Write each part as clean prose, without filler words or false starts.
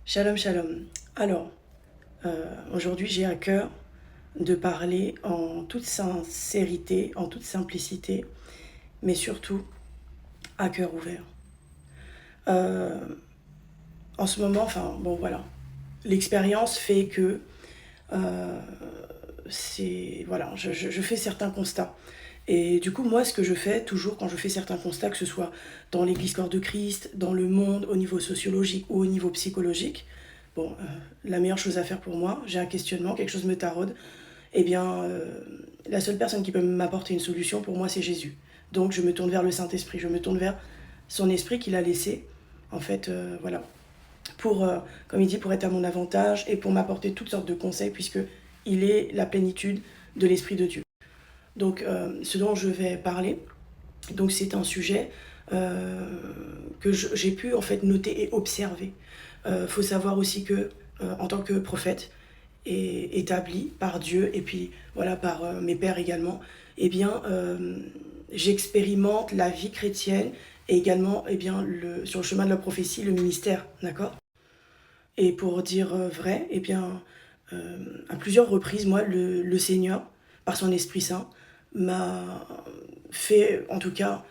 Shalom, shalom. Alors, aujourd'hui, j'ai à cœur de parler en toute sincérité, en toute simplicité, mais surtout à cœur ouvert. Euh, En ce moment, enfin, bon, voilà. L'expérience fait que euh, voilà, je fais certains constats. Et du coup, moi, ce que je fais toujours quand je fais certains constats, que ce soit dans l'Église Corps de Christ, dans le monde, au niveau sociologique ou au niveau psychologique, bon, la meilleure chose à faire pour moi, j'ai un questionnement, quelque chose me taraude, eh bien, la seule personne qui peut m'apporter une solution, pour moi, c'est Jésus. Donc, je me tourne vers le Saint-Esprit, je me tourne vers son esprit qu'il a laissé, en fait, voilà, pour, comme il dit, pour être à mon avantage et pour m'apporter toutes sortes de conseils, puisque il est la plénitude de l'Esprit de Dieu. Donc, ce dont je vais parler, donc c'est un sujet que j'ai pu en fait noter et observer. Faut savoir aussi que en tant que prophète et établi par Dieu et puis voilà par mes pères également, eh bien j'expérimente la vie chrétienne et également eh bien sur le chemin de la prophétie le ministère, d'accord. Et pour dire vrai, eh bien à plusieurs reprises moi le Seigneur par son Esprit Saint m'a fait en tout cas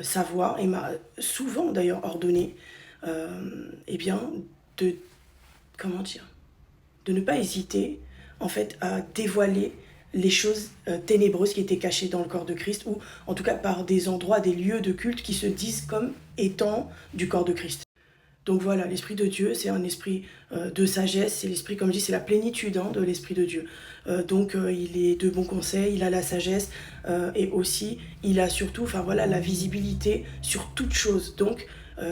savoir et m'a souvent d'ailleurs ordonné eh bien de comment dire de ne pas hésiter en fait à dévoiler les choses ténébreuses qui étaient cachées dans le corps de Christ ou en tout cas par des endroits, des lieux de culte qui se disent comme étant du corps de Christ. Donc voilà, l'Esprit de Dieu, c'est un esprit de sagesse, c'est l'esprit, comme je dis, c'est la plénitude de l'Esprit de Dieu. Donc il est de bons conseils, il a la sagesse et aussi il a surtout, enfin voilà, la visibilité sur toute chose. Donc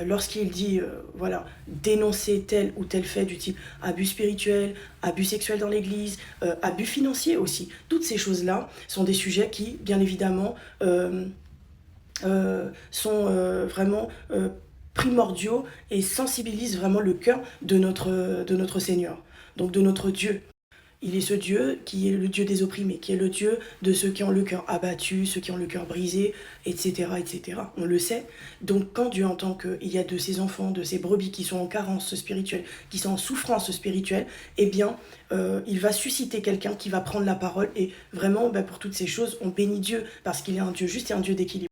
lorsqu'il dit, voilà, dénoncer tel ou tel fait du type abus spirituel, abus sexuel dans l'Église, abus financier aussi, toutes ces choses-là sont des sujets qui, bien évidemment, sont vraiment primordiaux et sensibilisent vraiment le cœur de notre Seigneur, donc de notre Dieu. Il est ce Dieu qui est le Dieu des opprimés, qui est le Dieu de ceux qui ont le cœur abattu, ceux qui ont le cœur brisé, etc., etc. On le sait. Donc quand Dieu entend qu'il y a de ses enfants, de ses brebis qui sont en carence spirituelle, qui sont en souffrance spirituelle, eh bien, il va susciter quelqu'un qui va prendre la parole. Et vraiment, ben, pour toutes ces choses, on bénit Dieu parce qu'il est un Dieu juste et un Dieu d'équilibre.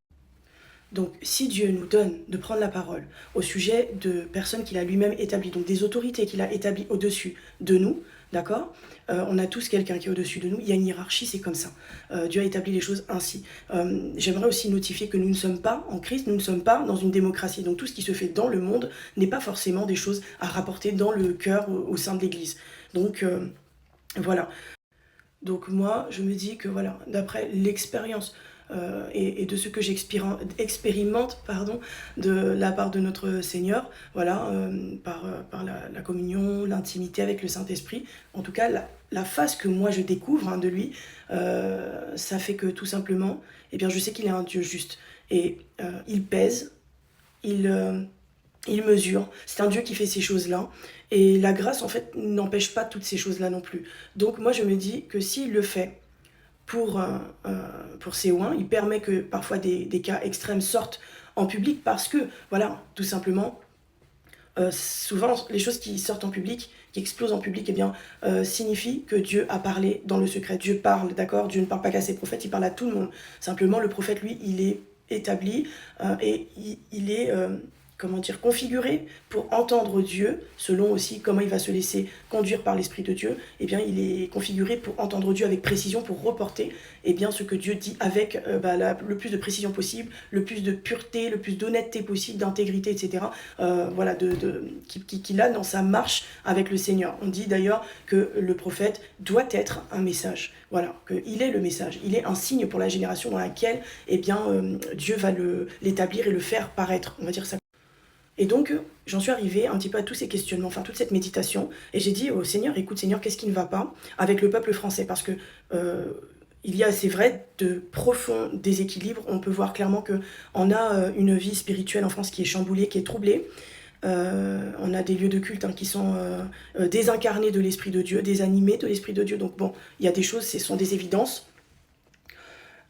Donc, si Dieu nous donne de prendre la parole au sujet de personnes qu'il a lui-même établies, donc des autorités qu'il a établies au-dessus de nous, d'accord. On a tous quelqu'un qui est au-dessus de nous, il y a une hiérarchie, c'est comme ça. Dieu a établi les choses ainsi. J'aimerais aussi notifier que nous ne sommes pas en Christ, nous ne sommes pas dans une démocratie. Donc tout ce qui se fait dans le monde n'est pas forcément des choses à rapporter dans le cœur au sein de l'Église. Donc voilà. Donc moi, je me dis que voilà, d'après l'expérience et de ce que j'expérimente pardon, de la part de notre Seigneur, voilà, par la communion, l'intimité avec le Saint-Esprit, en tout cas la face que moi je découvre de lui, ça fait que tout simplement, eh bien, je sais qu'il est un Dieu juste. Et il pèse, il, il mesure. C'est un Dieu qui fait ces choses-là. Et la grâce, en fait, n'empêche pas toutes ces choses-là non plus. Donc moi, je me dis que s'il le fait pour, pour ses oins, il permet que parfois des cas extrêmes sortent en public parce que, voilà, tout simplement, souvent, les choses qui sortent en public, qui explosent en public, eh bien, signifient que Dieu a parlé dans le secret. Dieu parle, d'accord. Dieu ne parle pas qu'à ses prophètes, il parle à tout le monde. Simplement, le prophète, lui, il est établi et il est comment dire, configuré pour entendre Dieu, selon aussi comment il va se laisser conduire par l'Esprit de Dieu, eh bien il est configuré pour entendre Dieu avec précision, pour reporter eh bien, ce que Dieu dit avec le plus de précision possible, le plus de pureté, le plus d'honnêteté possible, d'intégrité, etc. Voilà, qu'il a dans sa marche avec le Seigneur. On dit d'ailleurs que le prophète doit être un message. Voilà, qu'il est le message, il est un signe pour la génération dans laquelle eh bien, Dieu va l'établir et le faire paraître, on va dire ça. Et donc, j'en suis arrivée un petit peu à tous ces questionnements, enfin toute cette méditation, et j'ai dit au Seigneur, écoute Seigneur, qu'est-ce qui ne va pas avec le peuple français? Parce que il y a, c'est vrai, de profonds déséquilibres. On peut voir clairement qu'on a une vie spirituelle en France qui est chamboulée, qui est troublée. On a des lieux de culte qui sont désincarnés de l'Esprit de Dieu, désanimés de l'Esprit de Dieu. Donc bon, il y a des choses, ce sont des évidences.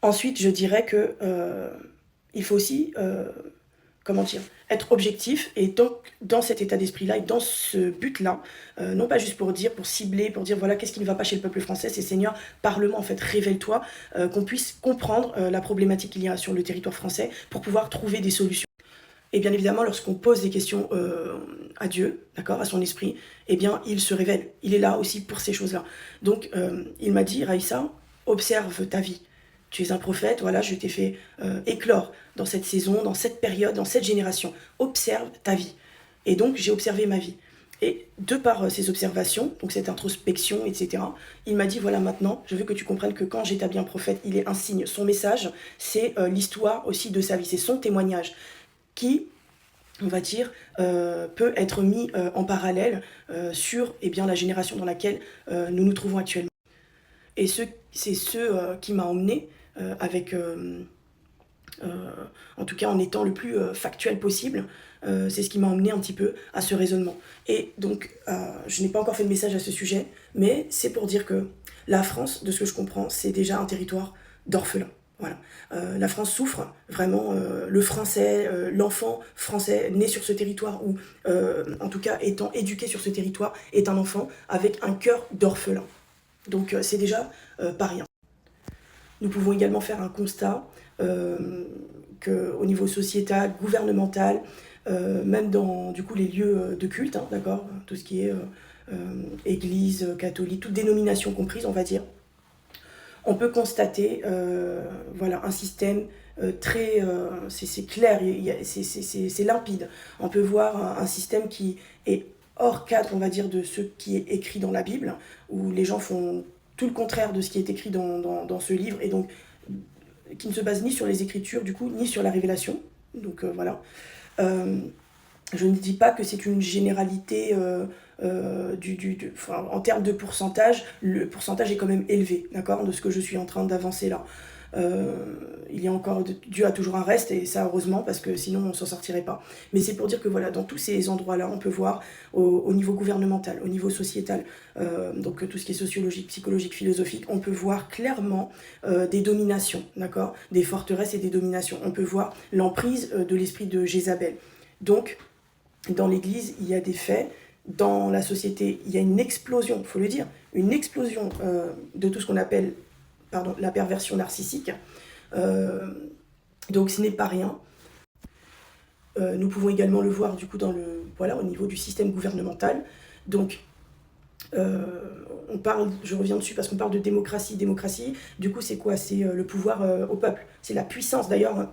Ensuite, je dirais que il faut aussi comment dire, être objectif, et donc dans cet état d'esprit-là et dans ce but-là, non pas juste pour dire, pour cibler, pour dire voilà qu'est-ce qui ne va pas chez le peuple français, c'est Seigneur, parle-moi en fait, révèle-toi, qu'on puisse comprendre la problématique qu'il y a sur le territoire français pour pouvoir trouver des solutions. Et bien évidemment, lorsqu'on pose des questions à Dieu, d'accord, à son esprit, eh bien, il se révèle. Il est là aussi pour ces choses-là. Donc, il m'a dit, Raïssa, observe ta vie. Tu es un prophète, voilà, je t'ai fait éclore dans cette saison, dans cette période, dans cette génération. Observe ta vie. Et donc, j'ai observé ma vie. Et de par ces observations, donc cette introspection, etc., il m'a dit, voilà, maintenant, je veux que tu comprennes que quand j'établis un prophète, il est un signe. Son message, c'est l'histoire aussi de sa vie, c'est son témoignage qui, on va dire, peut être mis en parallèle sur la génération dans laquelle nous nous trouvons actuellement. Et c'est ce qui m'a emmené avec, en tout cas en étant le plus factuel possible, c'est ce qui m'a emmené un petit peu à ce raisonnement. Et donc, je n'ai pas encore fait de message à ce sujet, mais c'est pour dire que la France, de ce que je comprends, c'est déjà un territoire d'orphelins. Voilà. La France souffre vraiment, le français, l'enfant français né sur ce territoire ou en tout cas étant éduqué sur ce territoire est un enfant avec un cœur d'orphelin. Donc c'est déjà pas rien. Nous pouvons également faire un constat qu'au niveau sociétal, gouvernemental, même dans du coup les lieux de culte, hein, d'accord, tout ce qui est église, catholique, toute dénomination comprise, on va dire, on peut constater voilà, un système très... c'est clair, c'est limpide. On peut voir un système qui est hors cadre, on va dire, de ce qui est écrit dans la Bible, où les gens font tout le contraire de ce qui est écrit dans ce livre, et donc qui ne se base ni sur les Écritures, du coup, ni sur la révélation. Donc voilà. Je ne dis pas que c'est une généralité... en termes de pourcentage, le pourcentage est quand même élevé, d'accord, de ce que je suis en train d'avancer là. Il y a encore, Dieu a toujours un reste, et ça heureusement, parce que sinon on s'en sortirait pas. Mais c'est pour dire que voilà, dans tous ces endroits-là, on peut voir au niveau gouvernemental, au niveau sociétal, donc tout ce qui est sociologique, psychologique, philosophique, on peut voir clairement des dominations, d'accord, des forteresses et des dominations. On peut voir l'emprise de l'esprit de Jézabel. Donc, dans l'Église, il y a des faits. Dans la société, il y a une explosion, il faut le dire, une explosion de tout ce qu'on appelle la perversion narcissique. Donc ce n'est pas rien. Nous pouvons également le voir du coup au niveau du système gouvernemental. Donc on parle, je reviens dessus parce qu'on parle de démocratie. Démocratie, du coup, c'est quoi? C'est le pouvoir au peuple. C'est la puissance. D'ailleurs,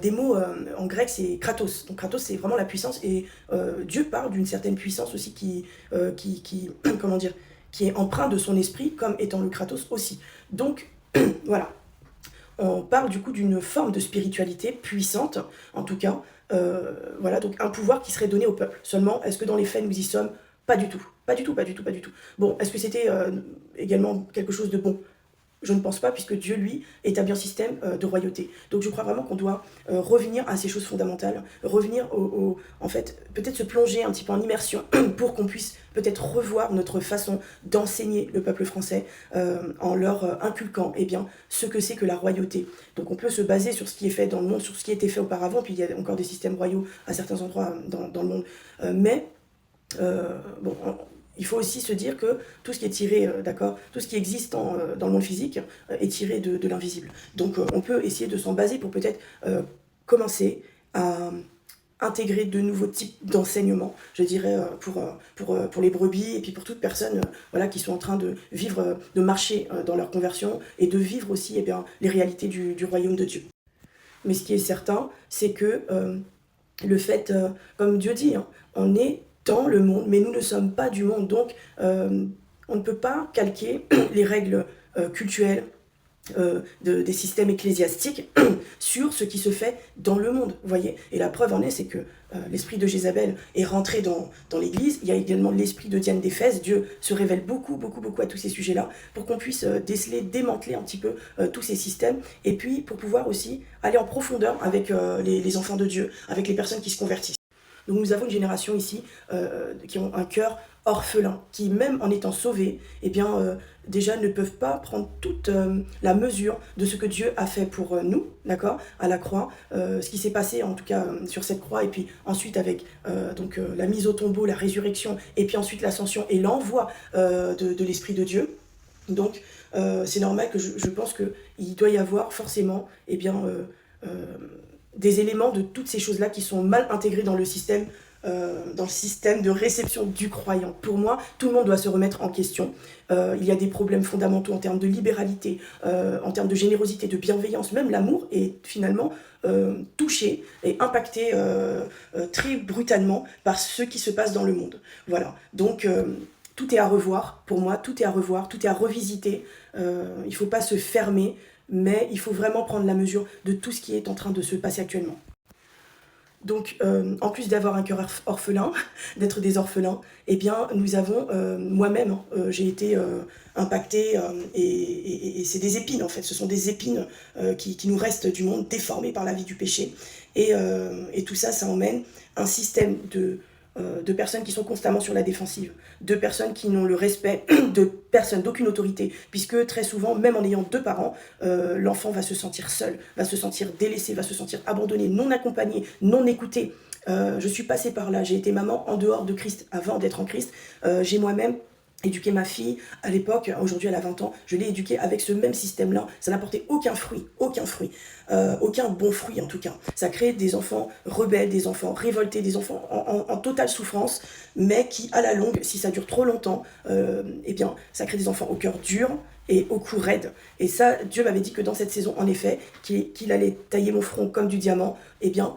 des mots en grec, c'est kratos. Donc kratos, c'est vraiment la puissance. Et Dieu parle d'une certaine puissance aussi qui comment dire, qui est empreinte de son esprit, comme étant le kratos aussi. Donc, voilà. On parle du coup d'une forme de spiritualité puissante, en tout cas. Voilà, donc un pouvoir qui serait donné au peuple. Seulement, est-ce que dans les faits, nous y sommes? Pas du tout. Pas du tout, pas du tout, pas du tout. Bon, est-ce que c'était également quelque chose de bon? Je ne pense pas, puisque Dieu, lui, établit un système de royauté. Donc je crois vraiment qu'on doit revenir à ces choses fondamentales, revenir en fait, peut-être se plonger un petit peu en immersion pour qu'on puisse peut-être revoir notre façon d'enseigner le peuple français en leur inculquant ce que c'est que la royauté. Donc on peut se baser sur ce qui est fait dans le monde, sur ce qui a été fait auparavant, puis il y a encore des systèmes royaux à certains endroits dans le monde. Il faut aussi se dire que tout ce qui est tiré, tout ce qui existe dans le monde physique est tiré de l'invisible. Donc on peut essayer de s'en baser pour peut-être commencer à intégrer de nouveaux types d'enseignements, je dirais, pour les brebis et puis pour toute personne qui sont en train de vivre, de marcher dans leur conversion et de vivre aussi les réalités du royaume de Dieu. Mais ce qui est certain, c'est que le fait, comme Dieu dit, hein, on est dans le monde, mais nous ne sommes pas du monde. Donc, on ne peut pas calquer les règles cultuelles des systèmes ecclésiastiques sur ce qui se fait dans le monde, vous voyez. Et la preuve en est, c'est que l'esprit de Jézabel est rentré dans l'église. Il y a également l'esprit de Diane d'Éphèse. Dieu se révèle beaucoup à tous ces sujets-là pour qu'on puisse déceler, démanteler un petit peu tous ces systèmes, et puis pour pouvoir aussi aller en profondeur avec les enfants de Dieu, avec les personnes qui se convertissent. Donc nous avons une génération ici qui ont un cœur orphelin, qui même en étant sauvés, eh bien, déjà ne peuvent pas prendre toute la mesure de ce que Dieu a fait pour nous, d'accord, à la croix, ce qui s'est passé en tout cas sur cette croix, et puis ensuite avec la mise au tombeau, la résurrection, et puis ensuite l'ascension et l'envoi de l'Esprit de Dieu. Donc c'est normal que je pense qu'il doit y avoir forcément eh bien, des éléments de toutes ces choses-là qui sont mal intégrés dans le système de réception du croyant. Pour moi, tout le monde doit se remettre en question. Il y a des problèmes fondamentaux en termes de libéralité, en termes de générosité, de bienveillance. Même l'amour est finalement touché et impacté très brutalement par ce qui se passe dans le monde. Voilà. Donc, tout est à revoir. Pour moi, tout est à revoir, tout est à revisiter. Il ne faut pas se fermer, mais il faut vraiment prendre la mesure de tout ce qui est en train de se passer actuellement. Donc, en plus d'avoir un cœur orphelin, d'être des orphelins, eh bien, nous avons, moi-même, j'ai été impactée, et c'est des épines, en fait. Ce sont des épines qui nous restent du monde, déformées par la vie du péché. Et tout ça, ça emmène un système de personnes qui sont constamment sur la défensive, de personnes qui n'ont le respect de personne, d'aucune autorité, puisque très souvent, même en ayant 2 parents, l'enfant va se sentir seul, va se sentir délaissé, va se sentir abandonné, non accompagné, non écouté. Je suis passée par là, j'ai été maman en dehors de Christ, avant d'être en Christ. J'ai moi-même éduquer ma fille à l'époque, aujourd'hui elle a 20 ans, je l'ai éduquée avec ce même système-là, ça n'apportait aucun fruit, aucun bon fruit en tout cas. Ça crée des enfants rebelles, des enfants révoltés, des enfants en totale souffrance, mais qui à la longue, si ça dure trop longtemps, eh bien ça crée des enfants au cœur dur et au cou raide. Et ça, Dieu m'avait dit que dans cette saison, en effet, qu'il allait tailler mon front comme du diamant, eh bien,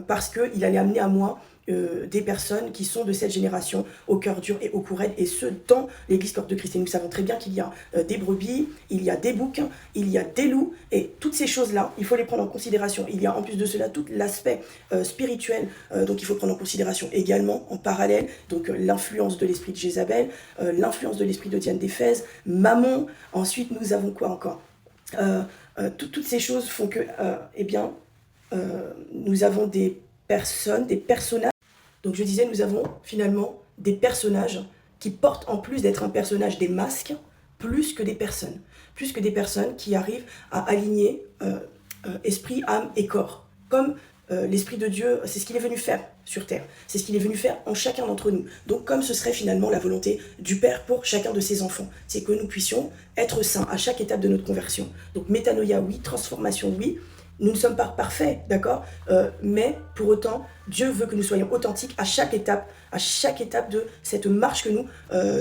parce qu'il allait amener à moi des personnes qui sont de cette génération au cœur dur et au cou raide, et ce dans l'église Corps de Christ. Et nous savons très bien qu'il y a des brebis, il y a des boucs, il y a des loups, et toutes ces choses-là, il faut les prendre en considération. Il y a en plus de cela tout l'aspect spirituel, donc il faut prendre en considération également en parallèle, donc l'influence de l'esprit de Jézabel, l'influence de l'esprit de Diane d'Éphèse, Mammon. Ensuite, nous avons quoi encore? Toutes ces choses font que, eh bien, nous avons des personnes, des personnages. Donc je disais, nous avons finalement des personnages qui portent, en plus d'être un personnage, des masques, plus que des personnes qui arrivent à aligner esprit, âme et corps. Comme l'Esprit de Dieu, c'est ce qu'il est venu faire sur terre. C'est ce qu'il est venu faire en chacun d'entre nous. Donc comme ce serait finalement la volonté du Père pour chacun de ses enfants, c'est que nous puissions être saints à chaque étape de notre conversion. Donc métanoïa, oui, transformation, oui. Nous ne sommes pas parfaits, d'accord, mais pour autant, Dieu veut que nous soyons authentiques à chaque étape de cette marche que nous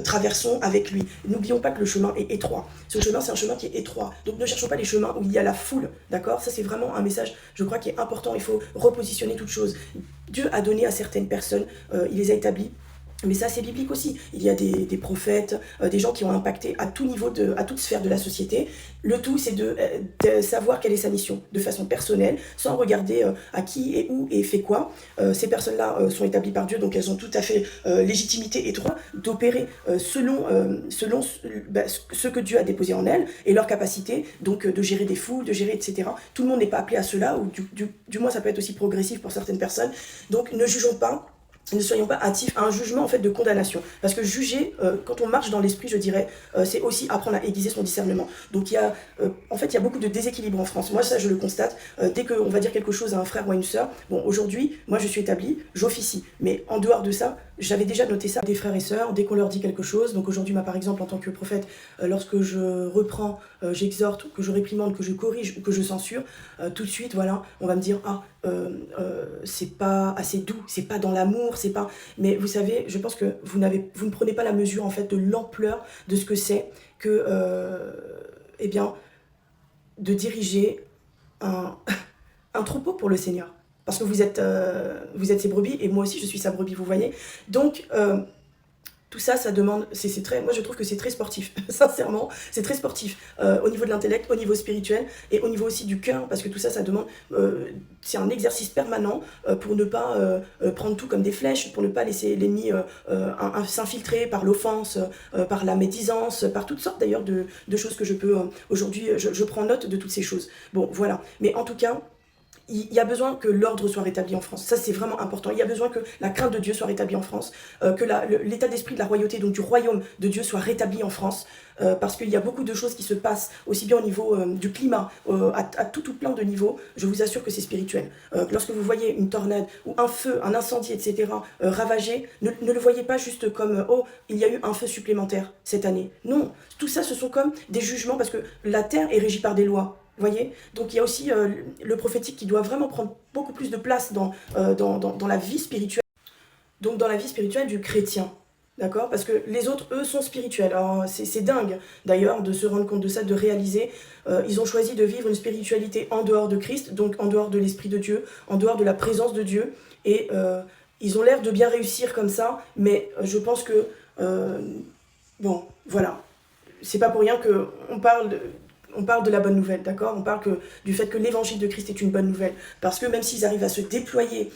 traversons avec lui. N'oublions pas que le chemin est étroit. Ce chemin, c'est un chemin qui est étroit. Donc ne cherchons pas les chemins où il y a la foule, d'accord. Ça, c'est vraiment un message, je crois, qui est important. Il faut repositionner toutes choses. Dieu a donné à certaines personnes, il les a établis. Mais ça, c'est biblique aussi. Il y a des prophètes, des gens qui ont impacté à tout niveau, à toute sphère de la société. Le tout, c'est de savoir quelle est sa mission, de façon personnelle, sans regarder à qui et où et fait quoi. Ces personnes-là sont établies par Dieu, donc elles ont tout à fait légitimité et droit d'opérer selon ce que Dieu a déposé en elles et leur capacité, donc de gérer des foules, de gérer, etc. Tout le monde n'est pas appelé à cela, ou du moins ça peut être aussi progressif pour certaines personnes. Donc ne jugeons pas. Ne soyons pas hâtifs à un jugement en fait de condamnation. Parce que juger, quand on marche dans l'esprit, je dirais, c'est aussi apprendre à aiguiser son discernement. Donc il y a beaucoup de déséquilibre en France. Moi ça je le constate. Dès qu'on va dire quelque chose à un frère ou à une sœur, bon aujourd'hui, moi je suis établie, j'officie. Mais en dehors de ça, j'avais déjà noté ça des frères et sœurs, dès qu'on leur dit quelque chose. Donc aujourd'hui, moi par exemple, en tant que prophète, lorsque je reprends, j'exhorte, que je réprimande, que je corrige ou que je censure, tout de suite, voilà, on va me dire, c'est pas assez doux, c'est pas dans l'amour, c'est pas... Mais vous savez, je pense que vous ne prenez pas la mesure en fait de l'ampleur de ce que c'est que, eh bien, de diriger un troupeau pour le Seigneur. Parce que vous êtes ses brebis, et moi aussi je suis sa brebis, vous voyez. Donc, tout ça, ça demande, moi je trouve que c'est très sportif, sincèrement, c'est très sportif, au niveau de l'intellect, au niveau spirituel, et au niveau aussi du cœur, parce que tout ça, ça demande, c'est un exercice permanent pour ne pas prendre tout comme des flèches, pour ne pas laisser l'ennemi s'infiltrer par l'offense, par la médisance, par toutes sortes d'ailleurs de choses que je peux, aujourd'hui, je prends note de toutes ces choses. Bon, voilà, mais en tout cas, il y a besoin que l'ordre soit rétabli en France. Ça, c'est vraiment important. Il y a besoin que la crainte de Dieu soit rétablie en France, que l'état d'esprit de la royauté, donc du royaume de Dieu, soit rétabli en France, parce qu'il y a beaucoup de choses qui se passent, aussi bien au niveau du climat, à tout plein de niveaux. Je vous assure que c'est spirituel. Lorsque vous voyez une tornade ou un feu, un incendie, etc., ravager, ne le voyez pas juste comme « Oh, il y a eu un feu supplémentaire cette année ». Non, tout ça, ce sont comme des jugements, parce que la terre est régie par des lois. Voyez, donc il y a aussi le prophétique qui doit vraiment prendre beaucoup plus de place dans la vie spirituelle. Donc dans la vie spirituelle du chrétien. D'accord? Parce que les autres, eux, sont spirituels. Alors c'est dingue, d'ailleurs, de se rendre compte de ça, de réaliser. Ils ont choisi de vivre une spiritualité en dehors de Christ, donc en dehors de l'Esprit de Dieu, en dehors de la présence de Dieu. Et ils ont l'air de bien réussir comme ça, mais je pense que... bon, voilà. C'est pas pour rien qu'on parle de la bonne nouvelle, d'accord? On parle du fait que l'évangile de Christ est une bonne nouvelle. Parce que même s'ils arrivent à se déployer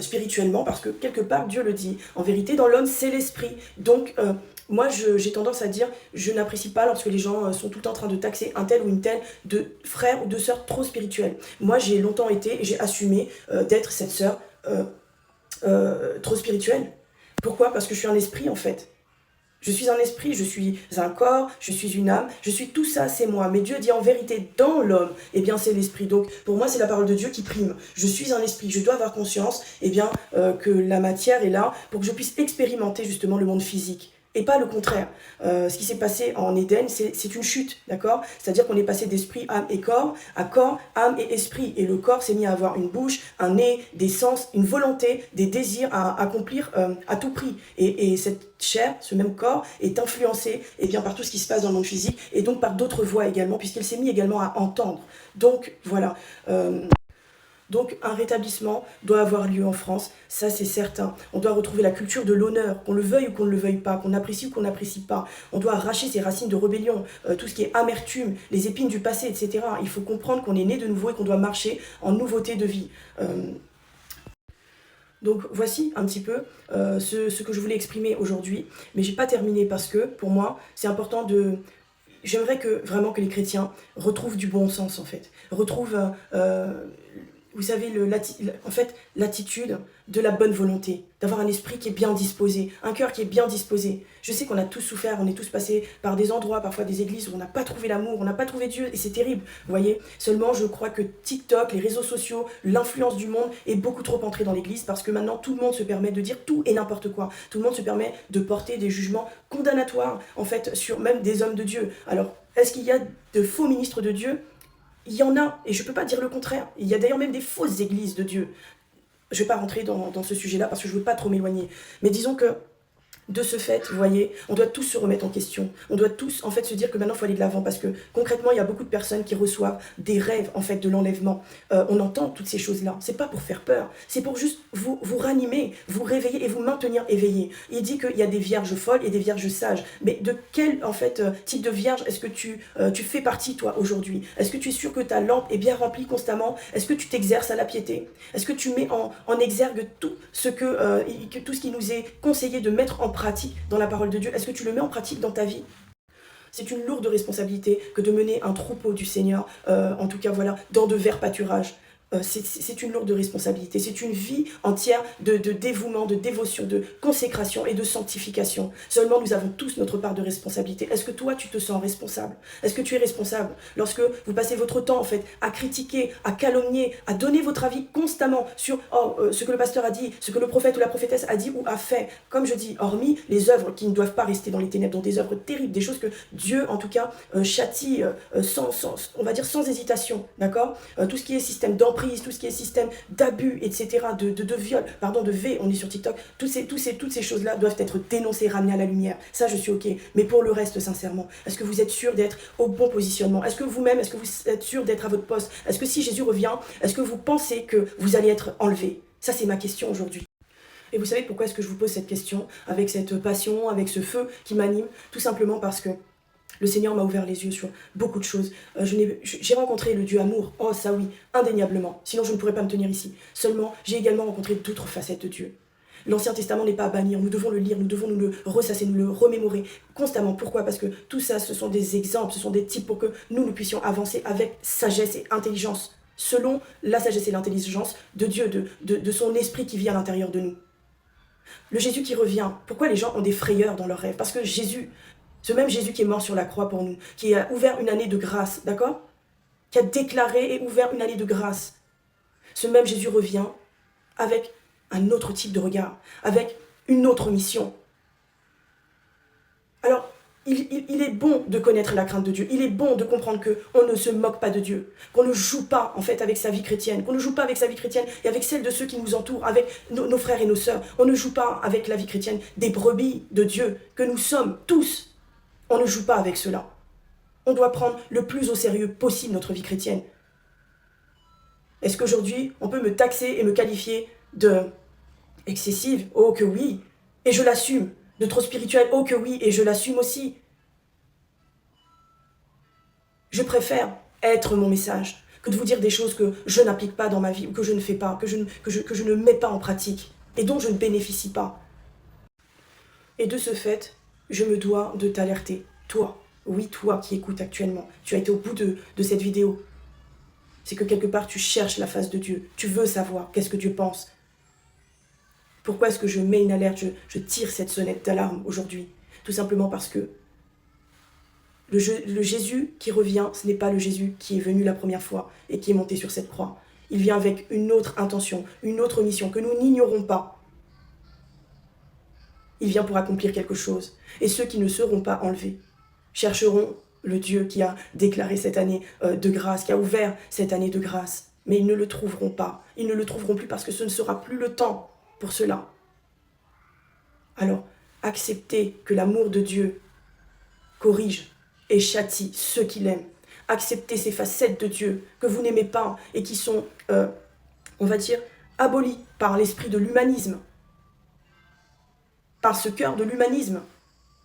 spirituellement, parce que quelque part, Dieu le dit, en vérité, dans l'homme, c'est l'esprit. Donc, moi, j'ai tendance à dire, je n'apprécie pas lorsque les gens sont tout le temps en train de taxer un tel ou une telle de frère ou de sœur trop spirituelle. Moi, j'ai longtemps été, et j'ai assumé d'être cette sœur trop spirituelle. Pourquoi? Parce que je suis un esprit, en fait. Je suis un esprit, je suis un corps, je suis une âme, je suis tout ça, c'est moi. Mais Dieu dit en vérité, dans l'homme, eh bien c'est l'esprit. Donc pour moi, c'est la parole de Dieu qui prime. Je suis un esprit, je dois avoir conscience eh bien, que la matière est là pour que je puisse expérimenter justement le monde physique. Et pas le contraire. Ce qui s'est passé en Éden, c'est une chute, d'accord? C'est-à-dire qu'on est passé d'esprit, âme et corps à corps, âme et esprit. Et le corps s'est mis à avoir une bouche, un nez, des sens, une volonté, des désirs à accomplir à tout prix. Et cette chair, ce même corps, est influencé eh bien, par tout ce qui se passe dans le monde physique et donc par d'autres voix également, puisqu'il s'est mis également à entendre. Donc, voilà. Donc un rétablissement doit avoir lieu en France, ça c'est certain. On doit retrouver la culture de l'honneur, qu'on le veuille ou qu'on ne le veuille pas, qu'on apprécie ou qu'on n'apprécie pas. On doit arracher ces racines de rébellion, tout ce qui est amertume, les épines du passé, etc. Il faut comprendre qu'on est né de nouveau et qu'on doit marcher en nouveauté de vie. Donc voici un petit peu ce que je voulais exprimer aujourd'hui, mais j'ai pas terminé parce que pour moi c'est important de... J'aimerais vraiment que les chrétiens retrouvent du bon sens en fait, retrouvent... vous savez, en fait, l'attitude de la bonne volonté, d'avoir un esprit qui est bien disposé, un cœur qui est bien disposé. Je sais qu'on a tous souffert, on est tous passés par des endroits, parfois des églises où on n'a pas trouvé l'amour, on n'a pas trouvé Dieu, et c'est terrible, vous voyez. Seulement, je crois que TikTok, les réseaux sociaux, l'influence du monde est beaucoup trop entrée dans l'église parce que maintenant, tout le monde se permet de dire tout et n'importe quoi. Tout le monde se permet de porter des jugements condamnatoires, en fait, sur même des hommes de Dieu. Alors, est-ce qu'il y a de faux ministres de Dieu? Il y en a, et je ne peux pas dire le contraire. Il y a d'ailleurs même des fausses églises de Dieu. Je ne vais pas rentrer dans ce sujet-là parce que je ne veux pas trop m'éloigner. Mais disons que, de ce fait, vous voyez, on doit tous se remettre en question. On doit tous, en fait, se dire que maintenant, il faut aller de l'avant parce que, concrètement, il y a beaucoup de personnes qui reçoivent des rêves, en fait, de l'enlèvement. On entend toutes ces choses-là. C'est pas pour faire peur. C'est pour juste vous ranimer, vous réveiller et vous maintenir éveillé. Il dit qu'il y a des vierges folles et des vierges sages. Mais de quel, en fait, type de vierge est-ce que tu fais partie, toi, aujourd'hui? Est-ce que tu es sûr que ta lampe est bien remplie constamment? Est-ce que tu t'exerces à la piété? Est-ce que tu mets en exergue tout ce qui nous est conseillé de mettre en pratique dans la parole de Dieu? Est-ce que tu le mets en pratique dans ta vie? C'est une lourde responsabilité que de mener un troupeau du Seigneur, en tout cas voilà, dans de verts pâturages. C'est une lourde responsabilité, c'est une vie entière de dévouement, de dévotion, de consécration et de sanctification. Seulement, nous avons tous notre part de responsabilité. Est-ce que toi, tu te sens responsable? Est-ce que tu es responsable lorsque vous passez votre temps, en fait, à critiquer, à calomnier, à donner votre avis constamment sur ce que le pasteur a dit, ce que le prophète ou la prophétesse a dit ou a fait? Comme je dis, hormis les œuvres qui ne doivent pas rester dans les ténèbres, donc des œuvres terribles, des choses que Dieu, en tout cas, châtie on va dire sans hésitation, d'accord? Tout ce qui est système d'emprise, tout ce qui est système d'abus, etc., de viol, pardon, de V, on est sur TikTok, toutes ces choses-là doivent être dénoncées, ramenées à la lumière. Ça, je suis OK. Mais pour le reste, sincèrement, est-ce que vous êtes sûr d'être au bon positionnement? Est-ce que vous-même, est-ce que vous êtes sûr d'être à votre poste? Est-ce que si Jésus revient, est-ce que vous pensez que vous allez être enlevé? Ça, c'est ma question aujourd'hui. Et vous savez pourquoi est-ce que je vous pose cette question, avec cette passion, avec ce feu qui m'anime? Tout simplement parce que le Seigneur m'a ouvert les yeux sur beaucoup de choses. J'ai rencontré le Dieu amour, oh ça oui, indéniablement, sinon je ne pourrais pas me tenir ici. Seulement, j'ai également rencontré d'autres facettes de Dieu. L'Ancien Testament n'est pas à bannir, nous devons le lire, nous devons nous le ressasser, nous le remémorer constamment. Pourquoi? Parce que tout ça, ce sont des exemples, ce sont des types pour que nous puissions avancer avec sagesse et intelligence selon la sagesse et l'intelligence de Dieu, de son esprit qui vit à l'intérieur de nous. Le Jésus qui revient, pourquoi les gens ont des frayeurs dans leurs rêves? Parce que Jésus, ce même Jésus qui est mort sur la croix pour nous, qui a ouvert une année de grâce, d'accord? Qui a déclaré et ouvert une année de grâce. Ce même Jésus revient avec un autre type de regard, avec une autre mission. Alors, il est bon de connaître la crainte de Dieu. Il est bon de comprendre qu'on ne se moque pas de Dieu, qu'on ne joue pas en fait avec sa vie chrétienne, qu'on ne joue pas avec sa vie chrétienne et avec celle de ceux qui nous entourent, avec nos frères et nos sœurs. On ne joue pas avec la vie chrétienne des brebis de Dieu que nous sommes tous. On ne joue pas avec cela. On doit prendre le plus au sérieux possible notre vie chrétienne. Est-ce qu'aujourd'hui, on peut me taxer et me qualifier de excessive? Oh que oui, et je l'assume. De trop spirituel? Oh que oui, et je l'assume aussi. Je préfère être mon message que de vous dire des choses que je n'applique pas dans ma vie ou que je ne fais pas, que je ne mets pas en pratique et dont je ne bénéficie pas. Et de ce fait, je me dois de t'alerter. Toi, oui, toi qui écoutes actuellement, tu as été au bout de cette vidéo. C'est que quelque part tu cherches la face de Dieu. Tu veux savoir qu'est-ce que Dieu pense. Pourquoi est-ce que je mets une alerte, je tire cette sonnette d'alarme aujourd'hui? Tout simplement parce que le Jésus qui revient, ce n'est pas le Jésus qui est venu la première fois et qui est monté sur cette croix. Il vient avec une autre intention, une autre mission que nous n'ignorons pas. Il vient pour accomplir quelque chose. Et ceux qui ne seront pas enlevés chercheront le Dieu qui a déclaré cette année de grâce, qui a ouvert cette année de grâce. Mais ils ne le trouveront pas. Ils ne le trouveront plus parce que ce ne sera plus le temps pour cela. Alors, acceptez que l'amour de Dieu corrige et châtie ceux qui l'aiment. Acceptez ces facettes de Dieu que vous n'aimez pas et qui sont, on va dire, abolies par l'esprit de l'humanisme, par ce cœur de l'humanisme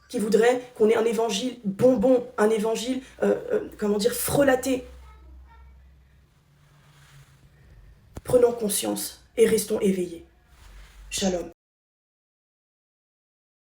qui voudrait qu'on ait un évangile bonbon, un évangile, comment dire, frelaté. Prenons conscience et restons éveillés. Shalom.